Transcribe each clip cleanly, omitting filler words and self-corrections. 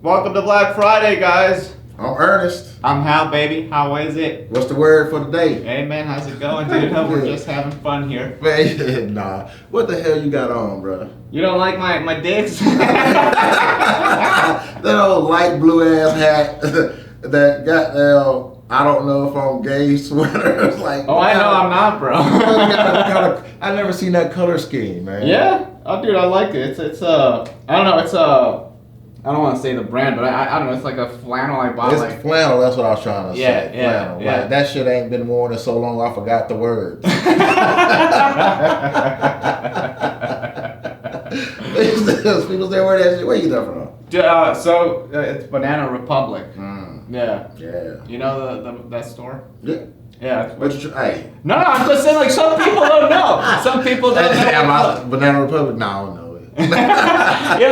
Welcome to Black Friday, guys. I'm Ernest. I'm Hal, baby. How is it? What's the word for the day? Hey, man, how's it going, dude? We're just having fun here. Man, nah. What the hell you got on, bro? You don't like my dicks? That old light blue ass hat. That goddamn, I don't know if I'm gay sweater. It's like, Oh, I know I'm not, bro. I never seen that color scheme, man. Yeah? Oh, dude, I like it. It's I don't know, I don't want to say the brand, but I don't know, it's like a flannel I bought. It's flannel, that's what I was trying to say. Yeah, Flannel. yeah. Like, that shit ain't been worn in so long I forgot the words. People say, where that shit, where you that from? It's Banana Republic. Yeah. Yeah. You know that store? Yeah. Yeah. Hey. No, I'm just saying, like, some people don't know. Some people don't know. Banana Republic? No, I don't know it.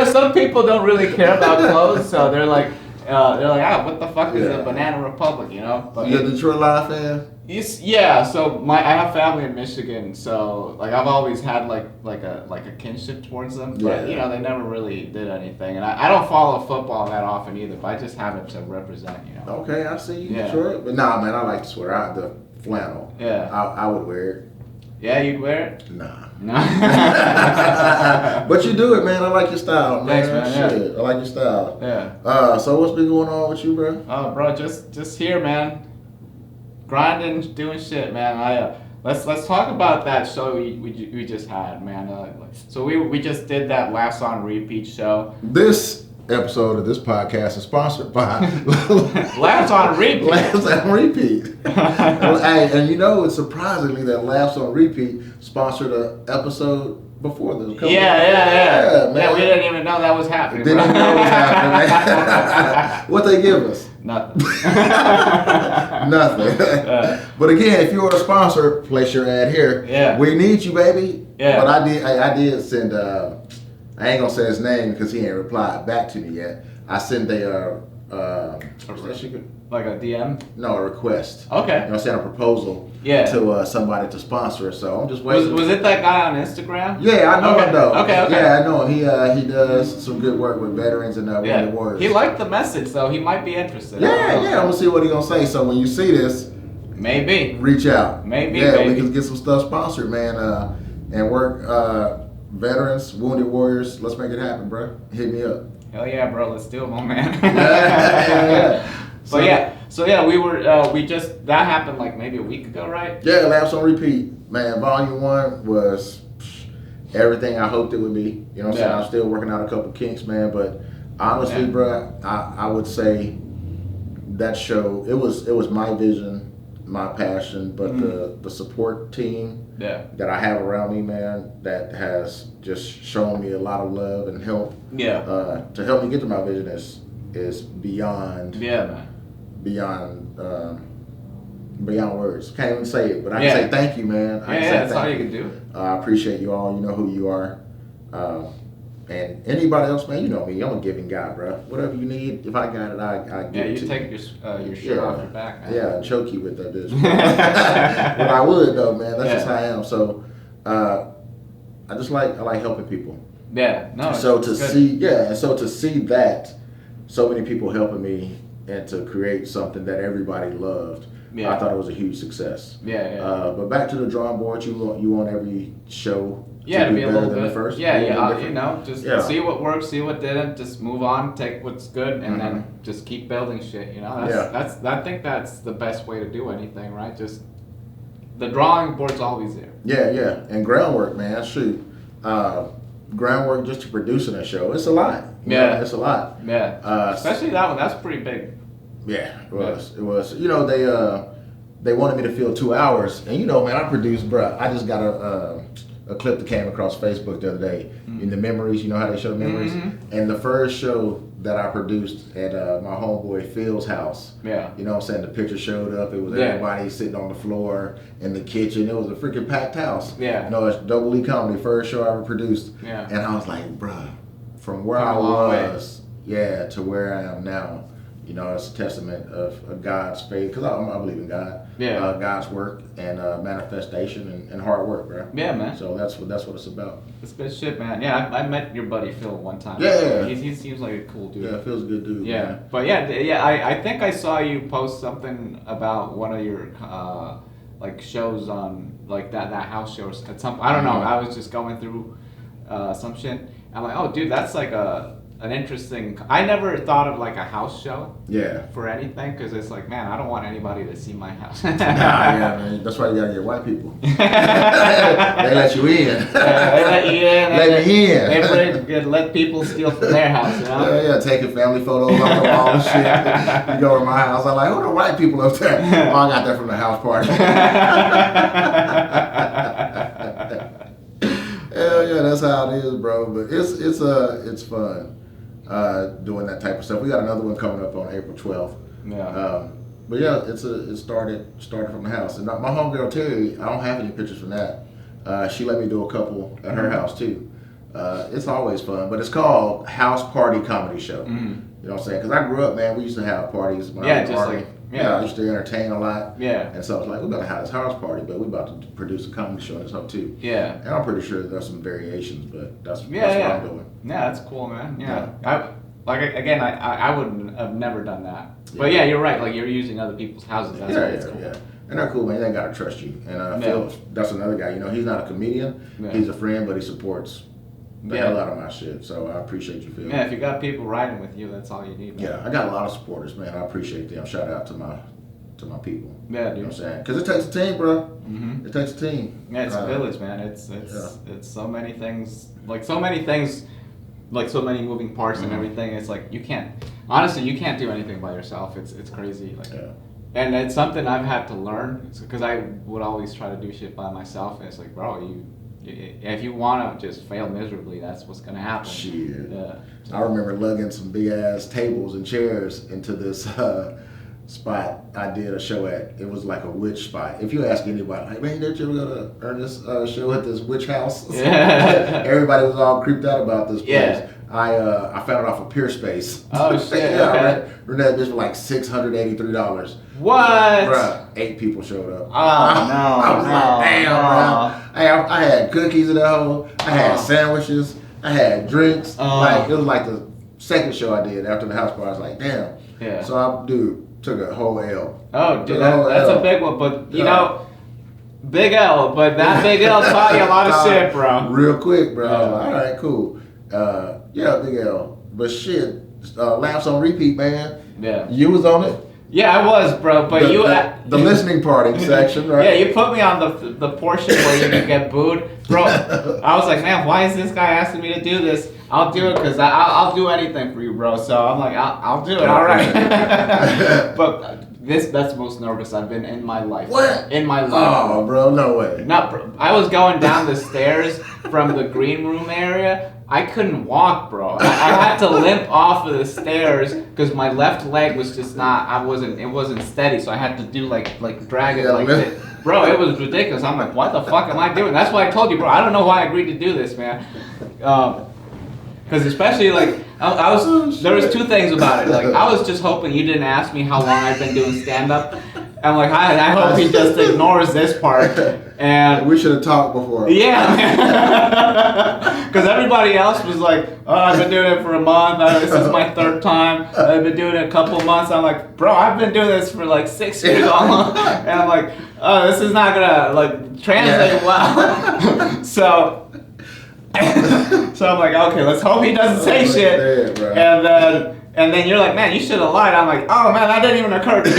Some people don't really care about clothes, so they're like, what the fuck is a Banana Republic, you know? But you a Detroit Live fan? Yeah, so I have family in Michigan, so like I've always had like a kinship towards them, but you know they never really did anything, and I don't follow football that often either, but I just have it to represent, you know. Okay, I see you, Detroit, but nah, man, I like to swear the flannel. Yeah, I would wear it. Yeah, you'd wear it? Nah. No. But you do it, man. I like your style, man. Thanks, man. Shit, I like your style. Yeah. So what's been going on with you, bro? Oh, bro, just here, man. Grinding, doing shit, man. Let's talk about that show we just had, man. So we just did that Laughs on Repeat show. This episode of this podcast is sponsored by Laughs on Repeat. Laughs on Repeat. And you know, it's surprisingly that Laughs on Repeat sponsored an episode before this. Yeah, man. We didn't even know that was happening. Didn't even know it was happening, man. What they give us? Nothing. Nothing. But again, if you are a sponsor, place your ad here. Yeah. We need you, baby. Yeah. But I did send. I ain't gonna say his name because he ain't replied back to me yet. I sent like a DM? No, a request. Okay. You know what I'm saying? A proposal. Yeah. To somebody to sponsor it. So I'm just waiting. Was it that guy on Instagram? Yeah, I know him though. Okay. Yeah, I know him. He does some good work with veterans and wounded warriors. He liked the message, so he might be interested. Yeah. I'm gonna see what he gonna say. So when you see this, maybe reach out. Maybe. We can get some stuff sponsored, man, and work veterans, wounded warriors. Let's make it happen, bro. Hit me up. Hell yeah, bro. Let's do it, my man. Yeah. So we were that happened like maybe a week ago, right? Yeah, Laughs on Repeat, man. Volume 1 was everything I hoped it would be. You know what I'm saying? I'm still working out a couple kinks, man, but honestly, bro, I would say that show, it was my vision, my passion, but the support team that I have around me, man, that has just shown me a lot of love and help. To help me get to my vision is beyond. Yeah, man. Beyond words. Can't even say it, but I can say thank you, man. That's all you can do. I appreciate you all. You know who you are. And anybody else, man, you know me. I'm a giving guy, bro. Whatever you need, if I got it, I give it to you. Yeah, you take your shirt off your back, man. Yeah, and choke you with that bitch. But I would though, man. That's just how I am. So I like helping people. Yeah, no. So to see that so many people helping me and to create something that everybody loved, I thought it was a huge success. But back to the drawing board, you want every show to be a little than bit. the first. Just see what works, see what didn't, just move on, take what's good, and then just keep building shit. You know, I think that's the best way to do anything, right? Just the drawing board's always there. Yeah, and groundwork, man. Shoot, groundwork just to producing a show, it's a lot. It's a lot. Especially that one. That's pretty big. Yeah, it was. It was. You know, they wanted me to fill 2 hours, and you know, man, I produced, bruh. I just got a clip that came across Facebook the other day in the memories. You know how they show memories, and the first show that I produced at my homeboy Phil's house. You know what I'm saying? The picture showed up. It was everybody sitting on the floor in the kitchen. It was a freaking packed house. No, it's Double E Comedy, first show I ever produced. And I was like, bruh, from where I was, to where I am now, You know, it's a testament of God's faith, because I believe in God. Yeah. God's work and manifestation and hard work, right? Yeah, man. So that's what it's about. It's good shit, man. Yeah, I met your buddy Phil one time. Yeah. He seems like a cool dude. Yeah, Phil's a good dude. Yeah, man. but I think I saw you post something about one of your like shows on like that house show at some. I don't know. I was just going through some shit. I'm like, oh, dude, that's like an interesting. I never thought of like a house show. Yeah. For anything, because it's like, man, I don't want anybody to see my house. Yeah, man. That's why you gotta get white people. They let you in. They let you in. Let me in. They let people steal from their house, you know? Yeah, taking family photos off the wall and shit. You go to my house, I'm like, who are the white people up there? Oh, I got that from the house party. Hell yeah, that's how it is, bro. But it's fun doing that type of stuff. We got another one coming up on April 12th. Yeah. But yeah, it started from the house. And my homegirl Terry, I don't have any pictures from that. She let me do a couple at her house too. It's always fun, but it's called House Party Comedy Show. Mm-hmm. You know what I'm saying? Because I grew up, man, we used to have parties when I was in the Army. Yeah, I used to entertain a lot. Yeah. And so I was like, we're going to have this house party, but we're about to produce a comedy show and stuff too. Yeah. And I'm pretty sure there's some variations, but that's what I'm doing. Yeah, that's cool, man. Yeah. I wouldn't have never done that. Yeah. But yeah, you're right. Like, you're using other people's houses. That's cool. Yeah. And they're cool, man. They got to trust you. And Phil, that's another guy. You know, he's not a comedian. Yeah. He's a friend, but he supports the hell out of my shit. So I appreciate you, Phil. Yeah, if you got people riding with you, that's all you need, man. Yeah, I got a lot of supporters, man. I appreciate them. Shout out to my people. Yeah, dude. You know what I'm saying? Because it takes a team, bro. Mm-hmm. It takes a team. Yeah, it's a village, man. It's so many things, like so many moving parts and everything. It's like you can't do anything by yourself. It's crazy. Like, and it's something I've had to learn because I would always try to do shit by myself. And it's like, bro, if you want to just fail miserably, that's what's gonna happen. Shit. Yeah. I remember lugging some big ass tables and chairs into this spot I did a show at. It was like a witch spot. If you ask anybody, like, man, did you ever go to Ernest show at this witch house? Yeah. Everybody was all creeped out about this place. Yeah. I found it off of Peer Space. Oh shit! Yeah, okay. Rented this for like $683. What? Bruh, 8 people showed up. Oh no! I was like, damn, bro. I had cookies in that hole. I had sandwiches. I had drinks. Like it was like the second show I did after the house party. I was like, damn. Yeah. So I took a whole L. Oh, dude, that's a big one. But you know, big L. But that big L taught you a lot of shit, bro. Real quick, bro. I was like, all right, cool. Yeah, big L. But shit, Laughs on Repeat, man. Yeah. You was on it. Yeah, I was, bro. But the listening party section, right? Yeah, you put me on the portion where you can get booed, bro. I was like, man, why is this guy asking me to do this? I'll do it because I'll do anything for you, bro. So I'm like, I'll do it. All right. But that's the most nervous I've been in my life. What? In my life. Oh, bro, no way. I was going down the stairs from the green room area. I couldn't walk, bro. I had to limp off of the stairs because my left leg was just it wasn't steady. So I had to do like drag it like this. Bro, it was ridiculous. I'm like, what the fuck am I doing? That's why I told you, bro. I don't know why I agreed to do this, man. Because especially like there was two things about it. Like I was just hoping you didn't ask me how long I've been doing stand up. I'm like, I hope he just ignores this part. And we should have talked before. Yeah, because everybody else was like, oh, I've been doing it for a month. This is my 3rd time. I've been doing it a couple months. I'm like, bro, I've been doing this for like 6 years almost. And I'm like, oh, this is not gonna like translate well. So I'm like, okay, let's hope he doesn't say shit. Dead, and then you're like, man, you should have lied. I'm like, oh man, that didn't even occur to me.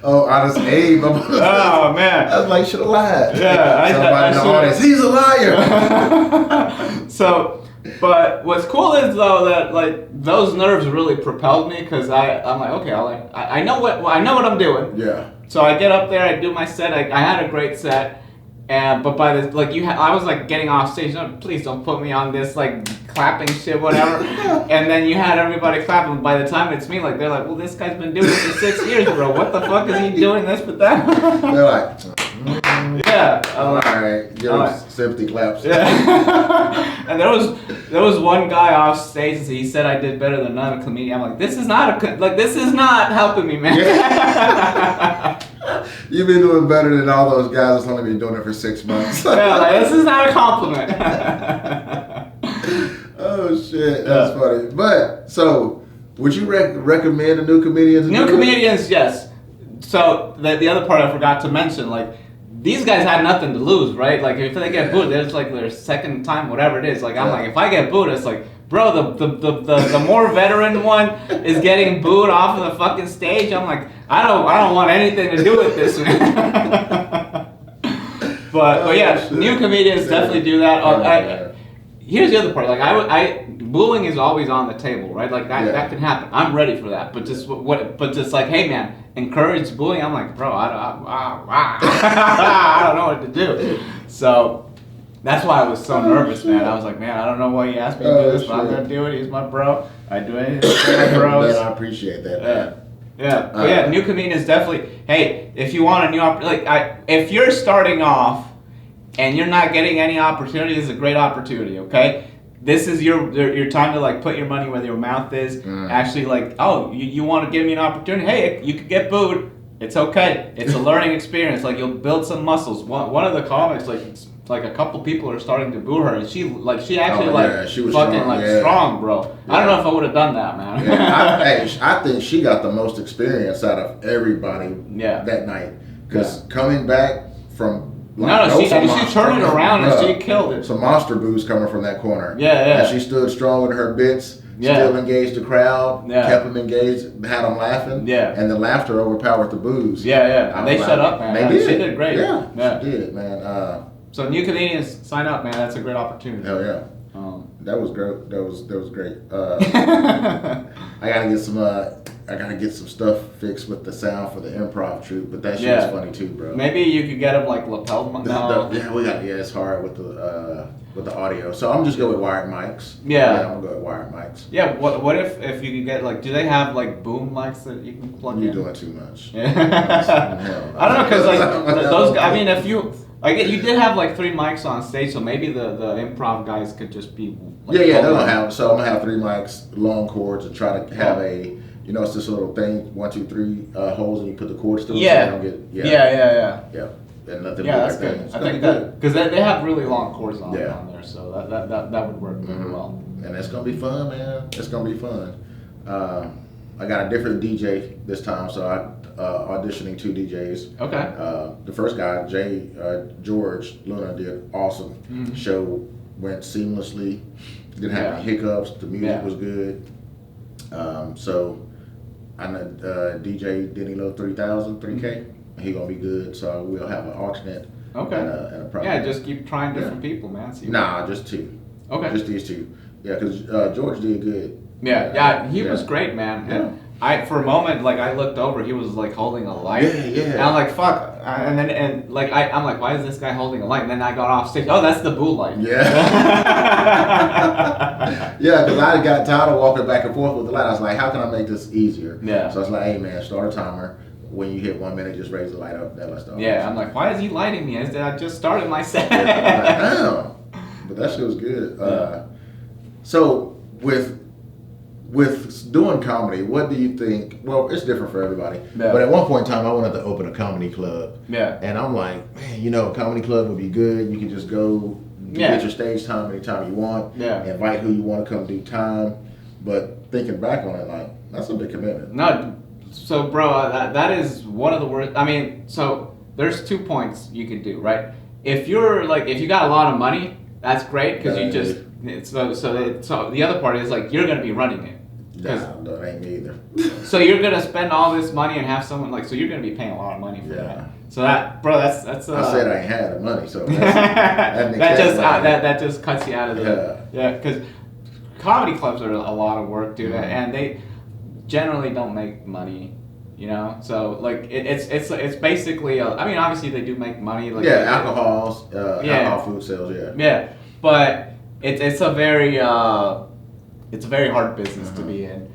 Oh, honest Abe. Oh man, I was like, should have lied. Yeah, somebody in the audience, he's a liar. So, but what's cool is though that like those nerves really propelled me because I'm like, okay, I know what I'm doing. Yeah. So I get up there, I do my set. I had a great set. But by this, like I was like getting off stage. No, please don't put me on this like clapping shit, whatever. And then you had everybody clapping. By the time it's me, like they're like, well, this guy's been doing it for 6 years, bro. What the fuck is he doing this with that? They're like, Yeah. All right. Give him sympathy claps. Yeah. And there was one guy off stage and he said I did better than another comedian. I'm like, this is not helping me, man. Yeah. You've been doing better than all those guys that's only been doing it for 6 months. Yeah, like, this is not a compliment. Oh shit, that's funny. But so, would you recommend a new comedian? New comedians, yes. So the other part I forgot to mention, like, these guys had nothing to lose, right? Like, if they get booed, it's like their second time, whatever it is. Like, I'm like, if I get booed, it's like, bro, the more veteran one is getting booed off of the fucking stage. I'm like, I don't want anything to do with this, man. but yeah, shit. New comedians definitely do that. Here's the other part. Like, booing is always on the table, right? Like that can happen. I'm ready for that. But just like, hey man, encourage booing. I'm like, bro, I don't know what to do. So that's why I was so nervous, man. I was like, man, I don't know why you asked me to do this, but I'm gonna do it. He's my bro. I do anything for my bros. Man, I appreciate that. Man. Yeah. New comedians definitely. Hey, if you want a new if you're starting off and you're not getting any opportunity, this is a great opportunity. Okay, this is your time to like put your money where your mouth is. Actually, like, oh, you want to give me an opportunity? Hey, you could get booed. It's okay. It's a learning experience. Like, you'll build some muscles. One of the comics, like a couple people are starting to boo her, and she actually she was fucking strong, strong, bro. Yeah. I don't know if I would have done that, man. Yeah, I think she got the most experience out of everybody that night, because coming back from she turned it around and she killed it. Some monster boos coming from that corner. Yeah. And she stood strong with her bits. Still engaged the crowd, kept them engaged, had them laughing, and the laughter overpowered the boos. And they shut up, man. They did. She did great. Yeah, she did, man. So new comedians, sign up, man. That's a great opportunity. Hell yeah. That was great. That was great. I gotta get some stuff fixed with the sound for the improv troupe, but that shit is funny too, bro. Maybe you could get them like lapel. It's hard with the audio. So I'm just going with wired mics. Yeah, I'm gonna go with wired mics. Yeah. What if you could get like? Do they have like boom mics that you can plug in? You're doing too much. Yeah. I don't know, because like those. I mean, if you. You did have like 3 mics on stage, so maybe the improv guys could just be. Like, they're gonna have. So I'm gonna have 3 mics, long cords, and try to have a. It's this little thing, 1, 2, 3 holes, and you put the cords through. Yeah. Yeah. And nothing. That's good. I think that because they have really long cords on there, so that would work very well. And it's gonna be fun, man. It's gonna be fun. I got a different DJ this time, so I auditioning 2 DJs. Okay. The first guy, George Luna, did awesome. Show went seamlessly. Didn't have any hiccups. The music was good. So I know DJ Denny Low 3000, 3K. He gonna be good. So we'll have an alternate. Okay. And a problem. Just keep trying different people, man. Just 2. Okay. Just these 2. Yeah, because George did good. He was great, man. Yeah. And for a moment, like, I looked over, he was like holding a light. Yeah. And I'm like, fuck. I'm like, why is this guy holding a light? And then I got off stage. Oh, that's the boo light. Yeah. Yeah, because I got tired of walking back and forth with the light. I was like, how can I make this easier? Yeah. So I was like, hey man, start a timer. When you hit 1 minute, just raise the light up. That lets start. Yeah, I'm like, why is he lighting me? I just started my set. Yeah, I'm like, damn. But that shit was good. So with doing comedy, what do you think? Well, it's different for everybody. Yeah. But at one point in time, I wanted to open a comedy club. Yeah. And I'm like, man, a comedy club would be good. You can just go get your stage time anytime you want. Yeah. Invite who you want to come do time. But thinking back on it, like, that's a big commitment. No, so bro, that is one of the worst. I mean, so there's 2 points you could do, right? If you got a lot of money, that's great because you just. So the other part is like you're gonna be running it. Nah, that ain't me either. So you're gonna spend all this money and have someone so you're gonna be paying a lot of money for that. So that's. I said I ain't had the money, so that just cuts you out of the because comedy clubs are a lot of work, dude, and they generally don't make money. So like it's basically I mean, obviously they do make money, like alcohol food sales, but it's a very hard business to be in,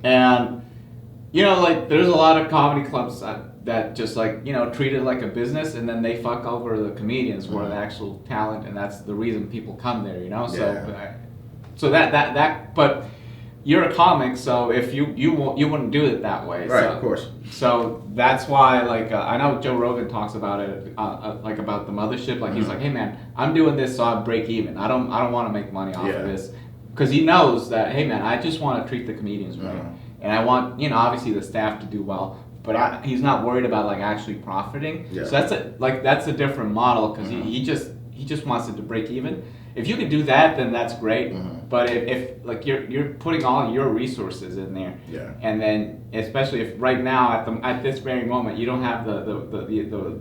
and like there's a lot of comedy clubs that just like treat it like a business, and then they fuck over the comedians who are the actual talent, and that's the reason people come there. So but you're a comic, so if you wouldn't do it that way, Right, so, of course. So that's why, like, I know Joe Rogan talks about it, like about the mothership. Like he's like, hey man, I'm doing this so I break even. I don't want to make money off of this, because he knows that, hey man, I just want to treat the comedians right, and I want obviously the staff to do well. But he's not worried about like actually profiting. Yeah. So that's a different model, because he just wants it to break even. If you can do that, then that's great. But if like you're putting all your resources in there, and then especially if right now at this very moment you don't have the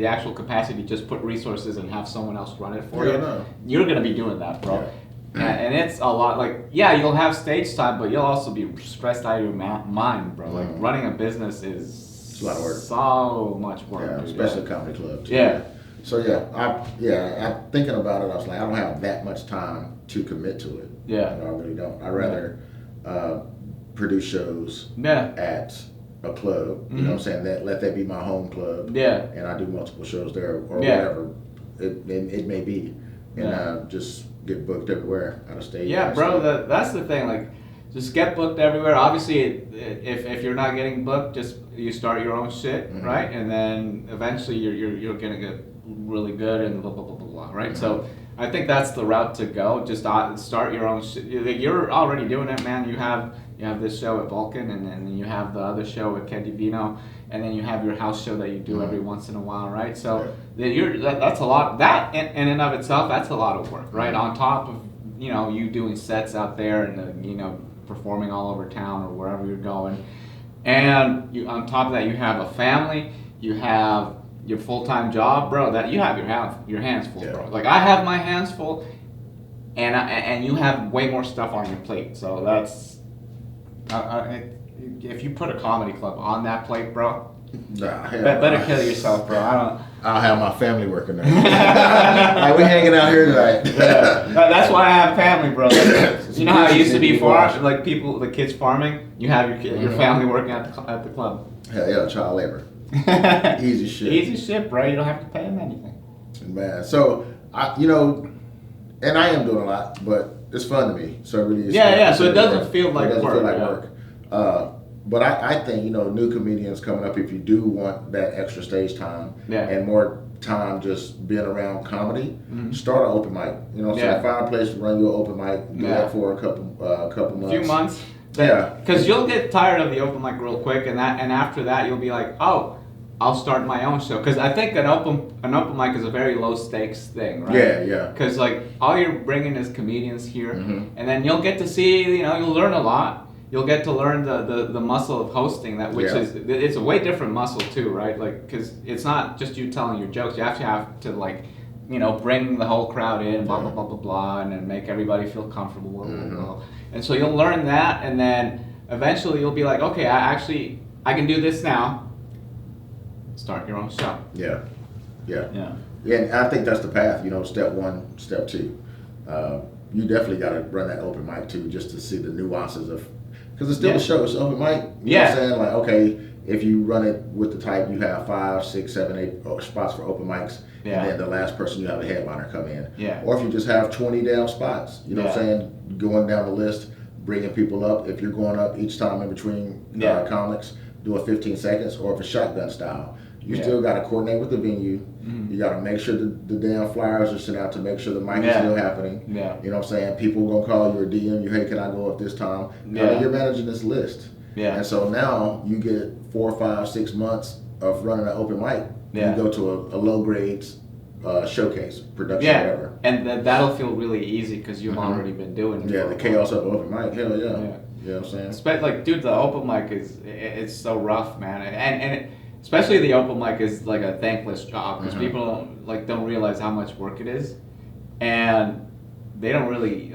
actual capacity to just put resources and have someone else run it for you, you're gonna be doing that, bro. And it's a lot. Like, you'll have stage time, but you'll also be stressed out of your mind, bro. Like running a business is a lot of work. So much work. Yeah, especially a comedy club too. Yeah. So I'm thinking about it. I was like, I don't have that much time to commit to it. Yeah. I really don't. I'd rather produce shows at a club. You know what I'm saying? Let that be my home club. Yeah. And I do multiple shows there or whatever it may be, and just get booked everywhere out of state. Yeah, bro. That's the thing. Like, just get booked everywhere. Obviously, if you're not getting booked, just you start your own shit, right? And then eventually you're gonna get really good and blah blah blah blah blah, right? So I think that's the route to go. Just start your own shit. You're already doing it, man. You have this show at Vulcan, and then you have the other show at Candy Vino, and then you have your house show that you do every once in a while, right? So that's a lot. That in and of itself, that's a lot of work, right? On top of you doing sets out there and performing all over town or wherever you're going, and on top of that you have a family, you have your full-time job, bro. That you have your hands full, bro. Like, I have my hands full, and you have way more stuff on your plate. So that's if you put a comedy club on that plate, bro, better kill yourself, bro. I'll have my family working there. Like, we hanging out here tonight. That's why I have family, bro. You know how it used to be like the kids farming. You have your family working at the club. Hell yeah, child labor. Easy shit. Easy shit, bro. You don't have to pay them anything. Man, so and I am doing a lot, but it's fun to me. So it really is. So it doesn't feel like work. It doesn't feel like work. But I think new comedians coming up, if you do want that extra stage time and more time just being around comedy, start an open mic. So find a place to run your open mic. Do that for a couple months. A few months. Because you'll get tired of the open mic real quick, and after that you'll be like, oh, I'll start my own show. Because I think an open mic is a very low stakes thing, right? Yeah. Because like all you're bringing is comedians here, and then you'll get to see, you'll learn a lot. You'll get to learn the muscle of hosting, it's a way different muscle too, right? Like, because it's not just you telling your jokes. You have to like, bring the whole crowd in, blah blah blah blah blah, and then make everybody feel comfortable. Blah, blah, blah. And so you'll learn that, and then eventually you'll be like, okay, I can do this now. Start your own show. Yeah. And I think that's the path. Step one, step two. You definitely got to run that open mic too, just to see the nuances of. Because it's still a show, it's open mic. You know what I'm saying? Like, okay, if you run it with the type, you have 5, 6, 7, 8 spots for open mics, and then the last person you have a headliner come in. Or if you just have 20 damn spots, you know what I'm saying? Going down the list, bringing people up. If you're going up each time in between comics, do a 15 seconds, or if it's shotgun style. You still got to coordinate with the venue. You got to make sure the damn flyers are sent out to make sure the mic is still happening. You know what I'm saying? People going to call you or DM you, hey, can I go up this time? You're managing this list. And so now you get 4, 5, 6 months of running an open mic. You go to a low grades showcase, production, whatever. And that'll feel really easy because you've already been doing it. The chaos of open mic, hell yeah. You know what I'm saying? Like, dude, the open mic it's so rough, man. And especially the open mic is like a thankless job because people don't realize how much work it is, and they don't really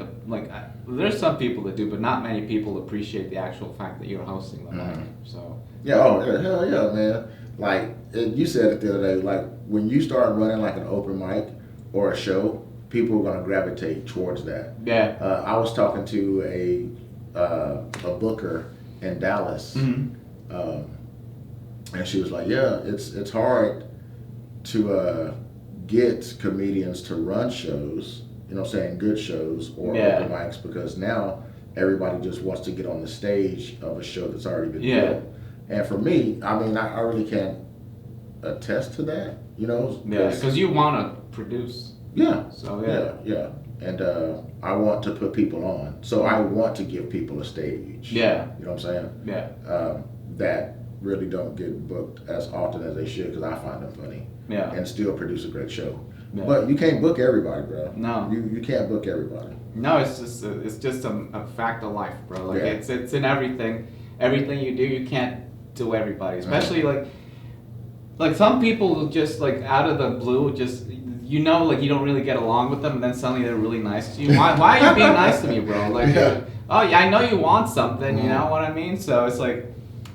there's some people that do, but not many people appreciate the actual fact that you're hosting the mic. So hell yeah, man. Like you said it the other day, like when you start running like an open mic or a show, people are gonna gravitate towards that. I was talking to a booker in Dallas. Mm-hmm. And she was like, yeah, it's hard to get comedians to run shows, you know what I'm saying, good shows or open mics, because now everybody just wants to get on the stage of a show that's already been built. And for me, I mean, I really can't attest to that, you know? Yeah, because you want to produce. Yeah. So, yeah. And I want to put people on. So I want to give people a stage. Yeah. You know what I'm saying? Yeah. That really don't get booked as often as they should, because I find them funny. Yeah. And still produce a great show. Yeah. But you can't book everybody, bro. No. You can't book everybody. No, it's just a fact of life, bro. Like it's in everything. Everything you do, you can't do everybody. Especially like some people will just like out of the blue just, you know, like you don't really get along with them, and then suddenly they're really nice to you. Why are you being nice to me, bro? Like, oh yeah, I know you want something. You know what I mean? So it's like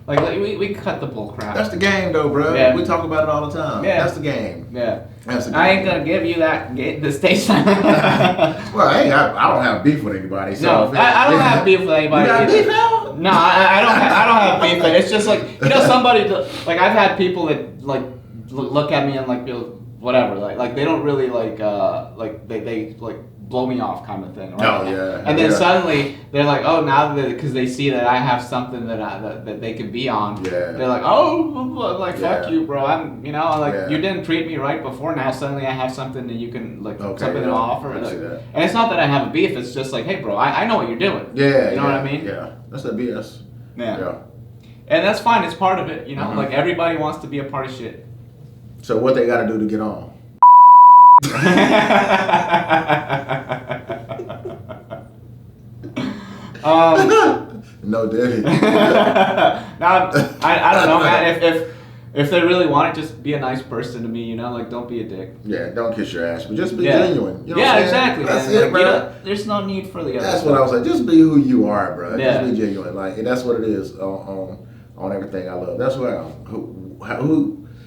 we cut the bull crap. That's the game, though, bro. Yeah. We talk about it all the time. Yeah. That's the game. Yeah. That's the game. I ain't gonna give you the stage time. Well, I don't have beef with anybody. So No, I don't have beef with anybody. You got either. beef now? No, I don't have beef. It's just like, you know, somebody like I've had people that like look at me and like feel whatever, like they don't really like they like blow me off kind of thing, right? Oh yeah. And then suddenly they're like, oh, now that because they see that I have something that they can be on, they're like, oh, like fuck you, bro. I'm, you know, like you didn't treat me right before. Now suddenly I have something that you can like something to offer. Like, and it's not that I have a beef. It's just like, hey, bro, I know what you're doing. Yeah. You know what I mean? Yeah. That's the BS. Yeah. And that's fine. It's part of it. You know, like everybody wants to be a part of shit. So what they got to do to get on? No, Daddy. Now, I don't know, man. If they really want it, just be a nice person to me, you know, like don't be a dick. Yeah, don't kiss your ass, but just be genuine. You know what I'm exactly. That's man. it, bro. You know, there's no need for the other. That's what I was saying. Just be who you are, bro. Yeah. Just be genuine. Like, and that's what it is on everything I love. That's what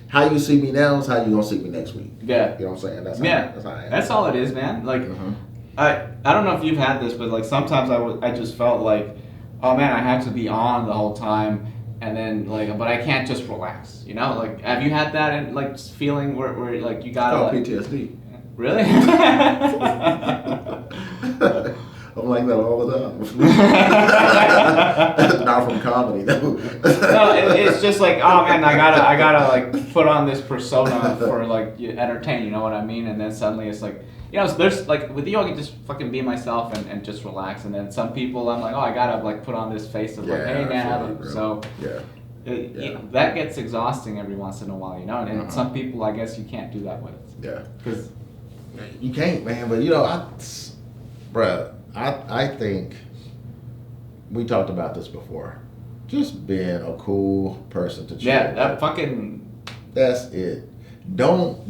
how you see me now is how you gonna see me next week. Yeah. You know what I'm saying? That's how I am. That's all it is, man. Like, I don't know if you've had this, but like sometimes I just felt like, oh man, I have to be on the whole time, and then like, but I can't just relax. You know, like, have you had that and like feeling where like you gotta PTSD. Really? I'm like that all the time. Not from comedy, no. No, it's just like, oh man, I gotta like put on this persona for like entertain. You know what I mean? And then suddenly it's like, you know, there's like with you, I can just fucking be myself and just relax. And then some people, I'm like, oh, I gotta like put on this face of like, hey man. So you know, that gets exhausting every once in a while, you know. And some people, I guess, you can't do that with. Yeah. Because you can't, man. But you know, I think we talked about this before. Just being a cool person to chill. Yeah, that fucking. That's it. Don't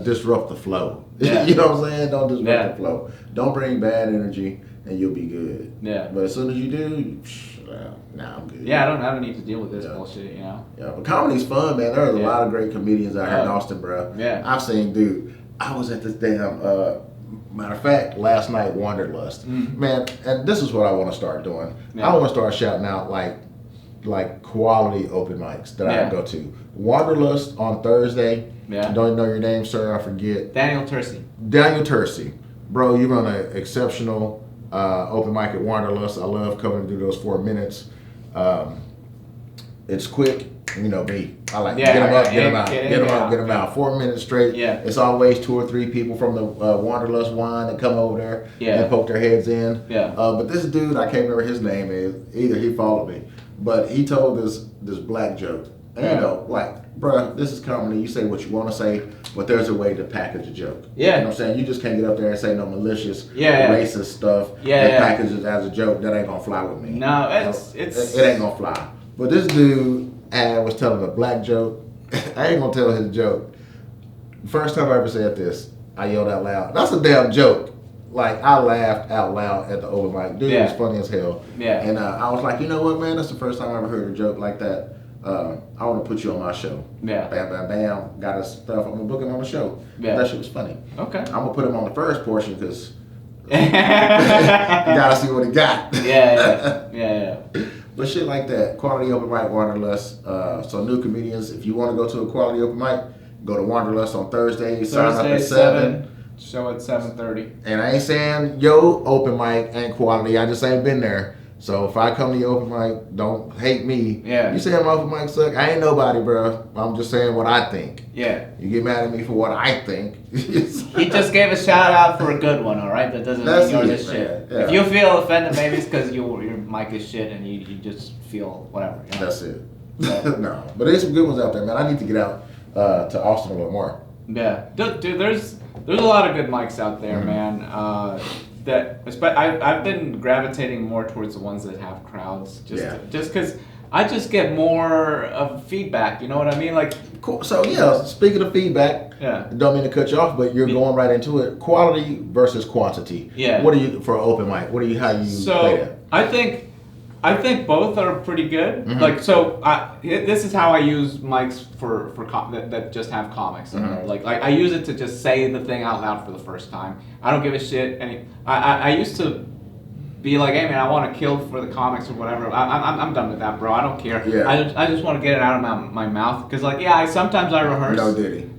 disrupt the flow. Yeah. You know what I'm saying? Don't disrupt the flow. Don't bring bad energy, and you'll be good. Yeah. But as soon as you do, nah, I'm good. Yeah, I don't need to deal with this bullshit, you know. Yeah, but comedy's fun, man. There's a lot of great comedians out here in Austin, bro. Yeah. I've seen, dude. I was at this damn. Matter of fact, last night, Wanderlust. Man, and this is what I want to start doing. I want to start shouting out like quality open mics that I go to. Wanderlust on Thursday. Yeah. Don't know your name, sir. I forget. Daniel Tercy. Bro, you run an exceptional open mic at Wanderlust. I love coming through those 4 minutes. It's quick. You know me. I like get them up, get them out. 4 minutes straight. Yeah. It's always 2 or 3 people from the Wanderlust wine that come over there and poke their heads in. Yeah. But this dude, I can't remember his name is. Either he followed me, but he told this black joke. And you know, like, bruh, this is comedy. You say what you want to say, but there's a way to package a joke. Yeah. You know what I'm saying? You just can't get up there and say no malicious, racist stuff that packages as a joke. That ain't gonna fly with me. No, it ain't gonna fly. But this dude was telling a black joke. I ain't gonna tell his joke. First time I ever said this, I yelled out loud. That's a damn joke. Like, I laughed out loud at the open mic. Dude, it was funny as hell. Yeah. And I was like, you know what, man? That's the first time I ever heard a joke like that. I want to put you on my show. Yeah. Bam, bam, bam. Got his stuff. I'm going to book him on the show. Yeah. That shit was funny. Okay. I'm going to put him on the first portion because you got to see what he got. Yeah. But shit like that, quality open mic Wanderlust. So new comedians, if you want to go to a quality open mic, go to Wanderlust on Thursday. Sign up at 7. Show at 7:30. And I ain't saying yo open mic ain't quality. I just ain't been there. So if I come to your open mic, don't hate me. Yeah. You saying my open mic suck? I ain't nobody, bro. I'm just saying what I think. Yeah. You get mad at me for what I think. He just gave a shout out for a good one, all right? That doesn't mean yours is shit. Yeah. If you feel offended, maybe it's because your mic is shit and you just feel whatever. You know? That's it. No, but there's some good ones out there, man. I need to get out to Austin a little more. Yeah, dude. There's a lot of good mics out there, man. I've been gravitating more towards the ones that have crowds, just because I just get more of feedback. You know what I mean? Like, cool. So yeah, speaking of feedback, don't mean to cut you off, but you're going right into it. Quality versus quantity. Yeah. What do you for open mic? How you play that? I think both are pretty good. Mm-hmm. Like, so this is how I use mics that just have comics in there. Like I use it to just say the thing out loud for the first time. I don't give a shit. I used to be like, hey man, I want to kill for the comics or whatever. I'm done with that, bro. I don't care. Yeah. I just want to get it out of my mouth because like sometimes I rehearse. No Diddy.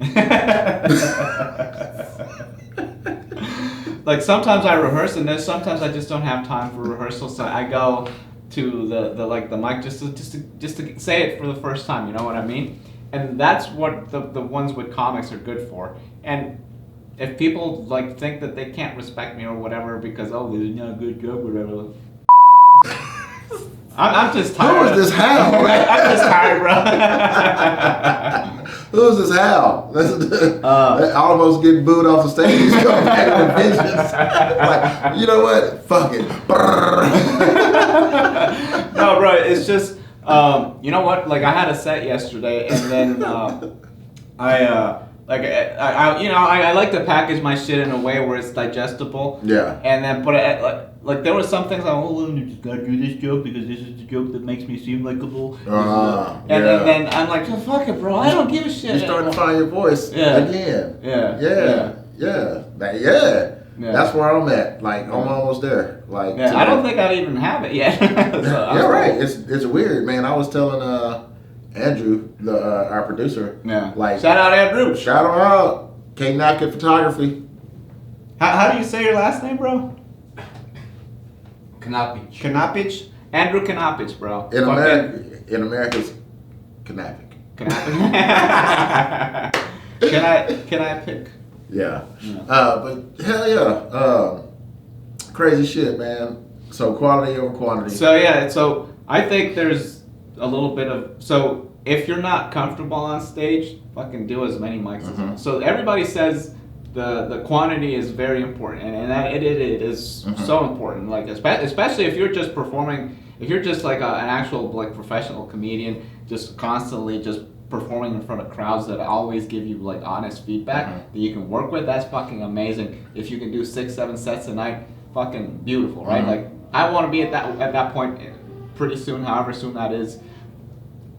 Like sometimes I rehearse and there's sometimes I just don't have time for rehearsal, so I go to the mic just to say it for the first time. You know what I mean? And that's what the ones with comics are good for. And if people like think that they can't respect me or whatever because this is not a good joke or whatever. I'm just tired. Who is this Hal? I'm just tired, bro. Who's this Hal? All of us getting booed off the stage. Like, you know what? Fuck it. No, bro. It's just you know what? Like I had a set yesterday, and then I like to package my shit in a way where it's digestible. Yeah. And then put it like there were some things like, you just gotta do this joke because this is the joke that makes me seem likable. And then I'm like, oh, fuck it, bro. I don't give a shit. You're starting to find your voice again. Yeah. That's where I'm at. Like I'm almost there. Like I don't think I even have it yet. You're right. It's weird, man. I was telling Andrew, our producer. Yeah. Like shout out Andrew. Shout him out. K-Knock at Photography. How do you say your last name, bro? Knapich. Andrew Knapich, bro. In America's Knapic. Can I pick? Yeah. But hell yeah. Crazy shit, man. So quality over quantity. So I think there's a little bit of if you're not comfortable on stage, fucking do as many mics as possible. So everybody says the quantity is very important, and that it is so important. Like especially if you're just performing, if you're just like an actual like professional comedian, just constantly just performing in front of crowds that always give you like honest feedback that you can work with. That's fucking amazing. If you can do 6-7 sets a night, fucking beautiful, right? Like I want to be at that point pretty soon, however soon that is.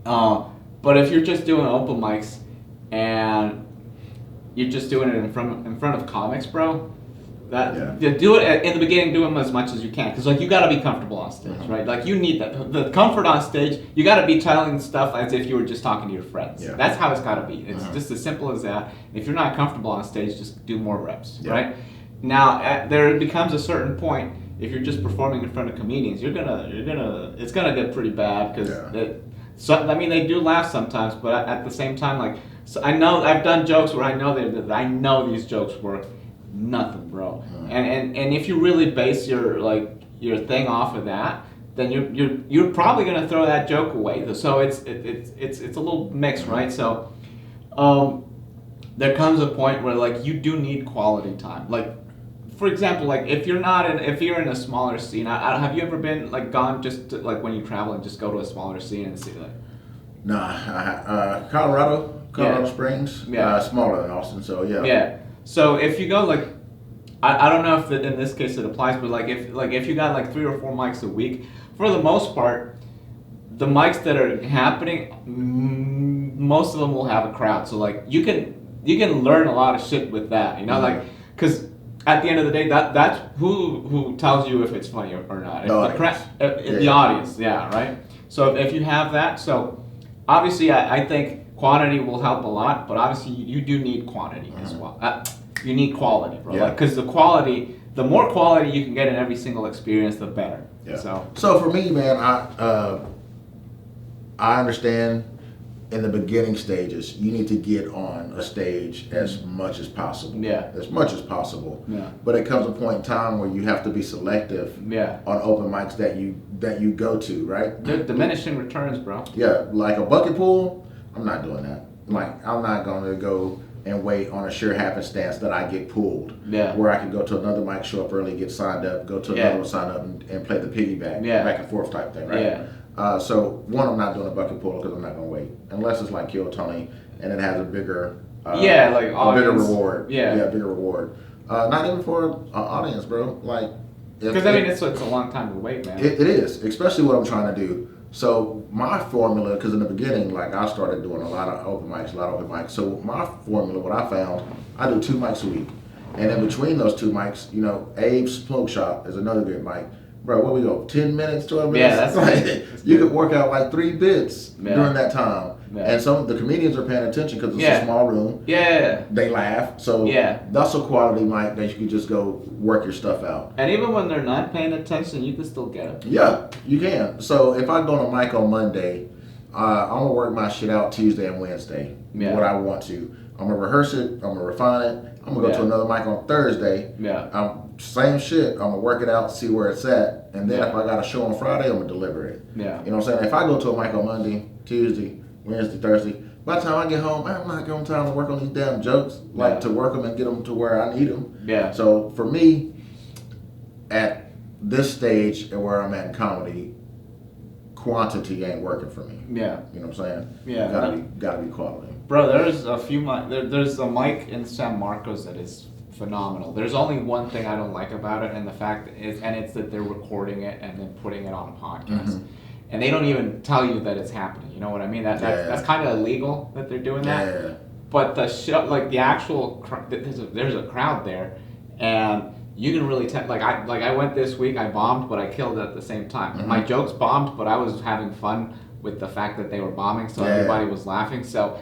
But if you're just doing open mics and you're just doing it in front of comics, bro, do it in the beginning. Do them as much as you can, because like you got to be comfortable on stage, right? Like you need the comfort on stage. You got to be telling stuff as if you were just talking to your friends. Yeah. That's how it's got to be. It's just as simple as that. If you're not comfortable on stage, just do more reps, right? Now there becomes a certain point. If you're just performing in front of comedians, it's gonna get pretty bad because they do laugh sometimes, but at the same time, like. So I know I've done jokes where I know these jokes work, nothing, bro. And if you really base your thing off of that, then you're probably gonna throw that joke away. So it's a little mixed, right? So there comes a point where like you do need quality time. Like for example, like if you're in a smaller scene, have you ever been like gone just to, like when you travel and just go to a smaller scene and see like? Nah, Colorado Springs, smaller than Austin, so yeah. Yeah. So if you go like, I don't know if in this case it applies, but like if you got like 3 or 4 mics a week, for the most part, the mics that are happening, most of them will have a crowd. So like you can learn a lot of shit with that, you know, like because at the end of the day, that's who tells you if it's funny or not. The audience, right? So if you have that, so obviously I think quantity will help a lot, but obviously you do need quantity as well. You need quality, bro. Yeah. Because the more quality you can get in every single experience, the better. Yeah. So for me, man, I understand in the beginning stages, you need to get on a stage as much as possible. Yeah. As much as possible. Yeah. But it comes a point in time where you have to be selective on open mics that you go to, right? They're diminishing returns, bro. Yeah, like a bucket pool, I'm not doing that. Like, I'm not going to go and wait on a sure happenstance that I get pulled. Yeah. Where I can go to another mic, show up early, get signed up, go to another one, sign up, and play the piggyback, back and forth type thing, right? Yeah. So one, I'm not doing a bucket pool because I'm not gonna wait unless it's like Kill Tony and it has a bigger, like a bigger reward. Yeah, bigger reward. Not even for an audience, bro. Like, because I mean it's a long time to wait, man. It is, especially what I'm trying to do. So my formula, because in the beginning, like I started doing a lot of open mics. So my formula, what I found, I do 2 mics a week, and in between those 2 mics, you know, Abe's Smoke Shop is another good mic. Bro, where we go? 10 minutes, 12 minutes? Yeah, that's like, you could work out like 3 bits during that time. Yeah. And some of the comedians are paying attention because it's a small room. Yeah. They laugh. So that's a quality mic that you can just go work your stuff out. And even when they're not paying attention, you can still get it. Yeah, you can. So if I go on a mic on Monday, I'm going to work my shit out Tuesday and Wednesday. What I want to. I'm going to rehearse it. I'm going to refine it. I'm going to go to another mic on Thursday. Same shit. I'm going to work it out, see where it's at. And then if I got a show on Friday, I'm going to deliver it. Yeah. You know what I'm saying? If I go to a mic on Monday, Tuesday, Wednesday, Thursday, by the time I get home, I'm not going to have time to work on these damn jokes. Like, to work them and get them to where I need them. Yeah. So for me, at this stage and where I'm at in comedy, quantity ain't working for me. Yeah. You know what I'm saying? Yeah. Gotta be quality. Bro, there's there's a mic in San Marcos that is phenomenal. There's only one thing I don't like about it, and it's that they're recording it and then putting it on a podcast. And they don't even tell you that it's happening. You know what I mean? That's kind of illegal that they're doing that. Yeah. But the show, like the actual, there's a crowd there, and you can really tell. Like I went this week, I bombed, but I killed it at the same time. My jokes bombed, but I was having fun with the fact that they were bombing, so everybody was laughing. So,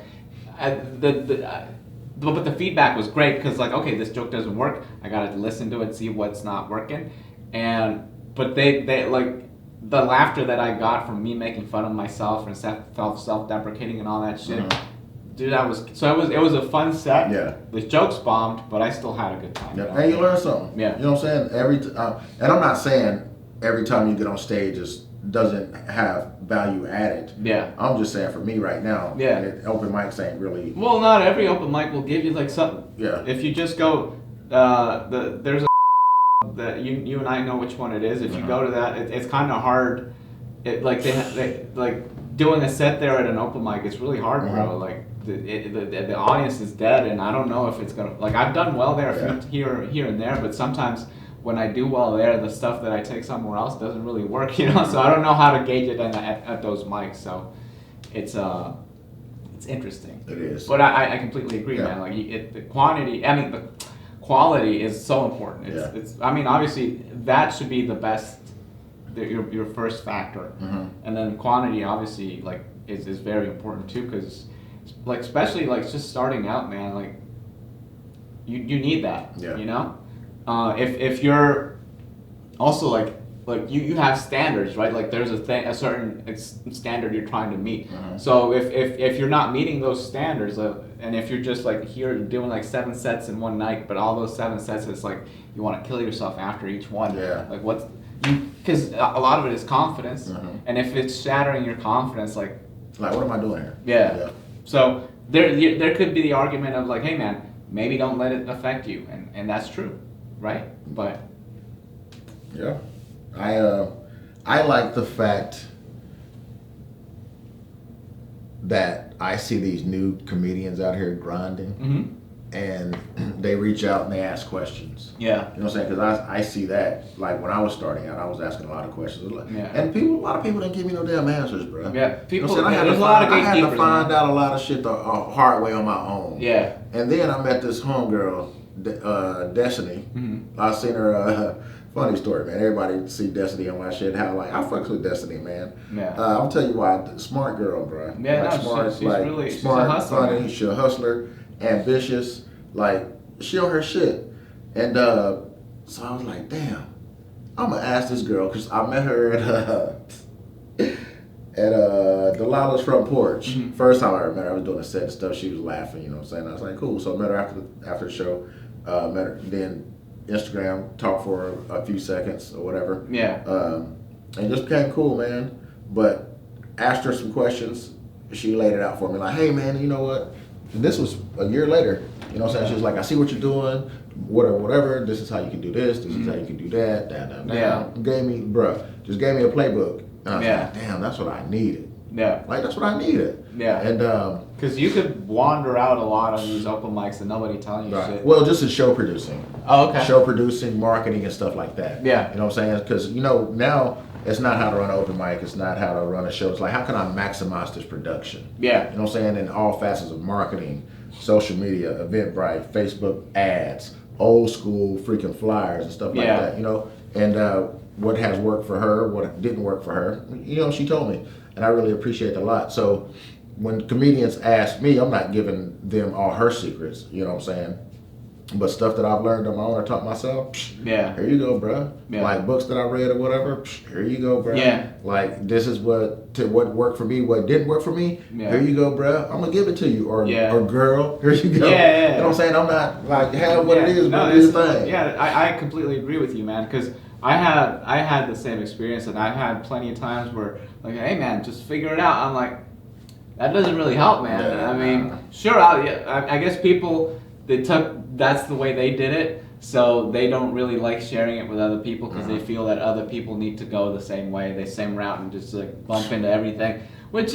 but the feedback was great because like, okay, this joke doesn't work. I gotta listen to it, see what's not working, but they like. The laughter that I got from me making fun of myself and self-deprecating and all that shit, dude, it was a fun set. Yeah. The jokes bombed, but I still had a good time. Yeah. And you learn something. Yeah. You know what I'm saying? And I'm not saying every time you get on stage doesn't have value added. Yeah. I'm just saying for me right now, open mics ain't really. Well, not every open mic will give you like something. Yeah. If you just go, there's a that you and I know which one it is. If you go to that, it's kind of hard. They like doing a set there at an open mic. It's really hard, bro. Like the audience is dead, and I don't know if it's gonna. Like I've done well there a few here and there, but sometimes when I do well there, the stuff that I take somewhere else doesn't really work. You know, so I don't know how to gauge it at those mics. So it's interesting. It is. But I completely agree, man. Like the quantity. I mean the quality is so important. It's I mean obviously that should be the best, your first factor, and then quantity obviously like is very important too, because like especially like just starting out, man, like you need that. You know, if you're also like you have standards, right? Like there's a certain standard you're trying to meet. So if you're not meeting those standards, and if you're just like here doing like 7 sets in one night, but all those 7 sets it's like you want to kill yourself after each one. Like because a lot of it is confidence, and if it's shattering your confidence, like what am I doing here? Yeah. So there could be the argument of like, hey man, maybe don't let it affect you, and that's true, right? But yeah. I like the fact that I see these new comedians out here grinding, and they reach out and they ask questions. Yeah. You know what I'm saying? Because I see that. Like when I was starting out, I was asking a lot of questions. Yeah. And a lot of people didn't give me no damn answers, bro. Yeah. People. You know what I'm saying? I had to find out a lot of shit the hard way on my own. Yeah. And then I met this homegirl, Destiny. I seen her Funny story, man. Everybody see Destiny on my shit. How like I fucks with Destiny, man. Yeah. I'll tell you why. Smart girl, bro. Yeah, like, no, smart, she's like really she's smart, a hustler, funny. man. She's a hustler, ambitious. Like she on her shit. And so I was like, damn, I'm gonna ask this girl because I met her at Delilah's front porch. Mm-hmm. First time I ever met her, I was doing a set and stuff. She was laughing, you know what I'm saying? I was like, cool. So I met her after the show. Met her then. Instagram, talked for a few seconds or whatever. Yeah. And just became cool, man. But asked her some questions. She laid it out for me, like, hey, man, you know what? And this was a year later. You know what I'm saying? She was like, I see what you're doing, whatever. This is how you can do this. This is how you can do that. Yeah. Gave me a playbook. And I was like, damn, that's what I needed. Yeah. Like, that's what I needed. Yeah. And because you could wander out a lot on these open mics and nobody telling you shit. Well, just in show producing. Oh, okay. Show producing, marketing, and stuff like that. Yeah. You know what I'm saying? Because, now it's not how to run an open mic. It's not how to run a show. It's like, how can I maximize this production? Yeah. You know what I'm saying? In all facets of marketing, social media, Eventbrite, Facebook ads, old school freaking flyers and stuff like that, And what has worked for her, what didn't work for her, she told me. And I really appreciate it a lot. So when comedians ask me, I'm not giving them all her secrets, you know what I'm saying? But stuff that I've learned on my own or taught myself, here you go, bro. Yeah. Like books that I read or whatever, here you go, bro. Yeah. Like this is what worked for me, what didn't work for me. Yeah. Here you go, bro. I'm gonna give it to you, or girl, here you go. Yeah. You know what I'm saying? I'm not like have what it is, but do your thing. Yeah, I completely agree with you, man. Because I had the same experience, and I've had plenty of times where like, hey, man, just figure it out. I'm like, that doesn't really help, man. Yeah. I mean, sure, I guess people that's the way they did it, so they don't really like sharing it with other people because they feel that other people need to go the same way, the same route, and just like bump into everything, which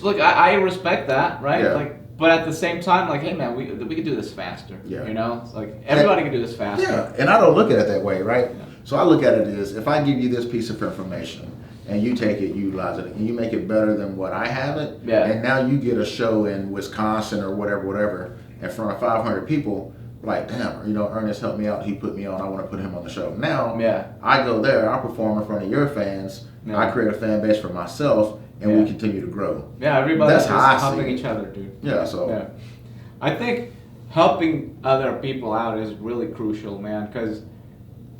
look, I respect that, right? Yeah. Like, but at the same time, like, hey, man, we could do this faster. Yeah. It's like everybody can do this faster. Yeah, and I don't look at it that way, right? Yeah. So I look at it as if I give you this piece of information and you take it, utilize it, and you make it better than what I have it, and now you get a show in Wisconsin or whatever in front of 500 people, like, damn, Ernest helped me out, he put me on, I want to put him on the show. Now, I go there, I perform in front of your fans, I create a fan base for myself, and we continue to grow. Yeah, everybody's That's how I helping see it. each other, dude. Yeah, so. Yeah. I think helping other people out is really crucial, man, because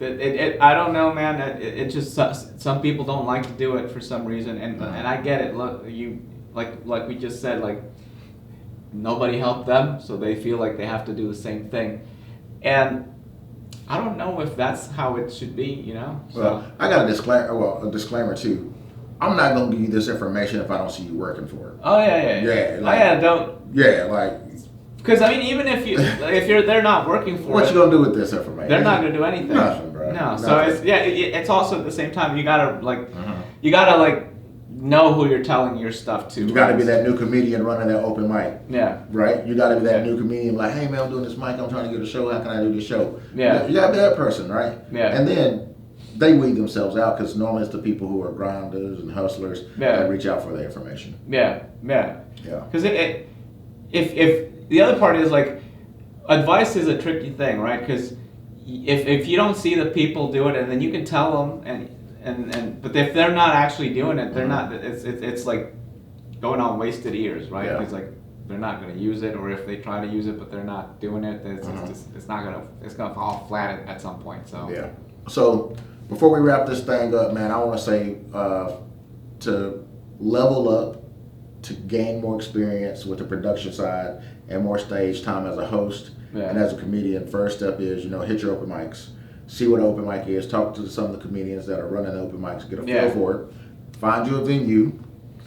I don't know, man. It just some people don't like to do it for some reason, and I get it. Look, you like we just said, like nobody helped them, so they feel like they have to do the same thing, and I don't know if that's how it should be, So. Well, I got a disclaimer too. I'm not gonna give you this information if I don't see you working for it. Oh yeah. Like, don't. Yeah, like. Because I mean, even if they're not working for what it, you gonna do with this information? They're not gonna do anything. Nothing, bro. No. Nothing. So it's also at the same time you gotta you gotta know who you're telling your stuff to. You gotta be that new comedian running that open mic. Yeah. Right. You gotta be that new comedian like, hey man, I'm doing this mic. I'm trying to get a show. How can I do this show? Yeah. You gotta be that person, right? Yeah. And then they weed themselves out because normally it's the people who are grinders and hustlers that reach out for the information. Yeah. Yeah. Because if the other part is like. Advice is a tricky thing, right? Because if you don't see the people do it, and then you can tell them, but if they're not actually doing it, they're not. It's like going on wasted ears, right? Yeah. It's like they're not going to use it, or if they try to use it but they're not doing it, it's gonna fall flat at some point. So yeah. So before we wrap this thing up, man, I want to say to level up, to gain more experience with the production side and more stage time as a host and as a comedian. First step is, hit your open mics. See what an open mic is. Talk to some of the comedians that are running open mics. Get a feel for it. Find you a venue.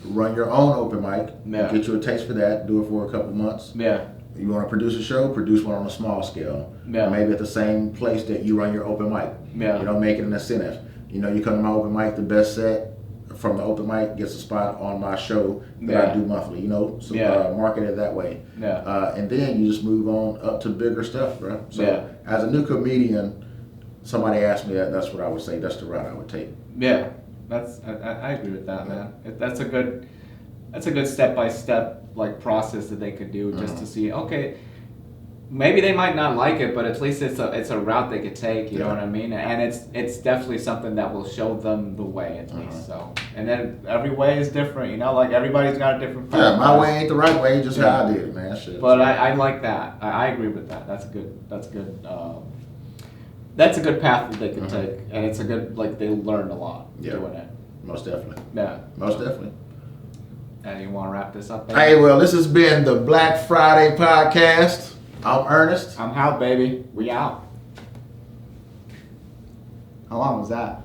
Run your own open mic. Get you a taste for that. Do it for a couple months. Yeah. You want to produce a show? Produce one on a small scale. Yeah. Maybe at the same place that you run your open mic. Yeah. Make it an incentive. You come to my open mic, the best set from the open mic gets a spot on my show that I do monthly, market it that way. Yeah. And then you just move on up to bigger stuff, bro. So as a new comedian, somebody asked me that's what I would say. That's the route I would take. Yeah, I agree with that, man. That's a good step-by-step process that they could do just to see, okay, maybe they might not like it, but at least it's a route they could take. You know what I mean? And it's definitely something that will show them the way at least. So, and then every way is different. You know, like everybody's got a different path. Yeah, my way ain't the right way, just how I did it, man. Shit. But I like that. I agree with that. That's good. That's good. That's a good path that they can take, and it's a good they learned a lot doing it. Most definitely. Yeah. Most definitely. And you want to wrap this up? Baby? Hey, well, this has been the Black Friday podcast. I'm Ernest. I'm Hal, baby. We out. How long was that?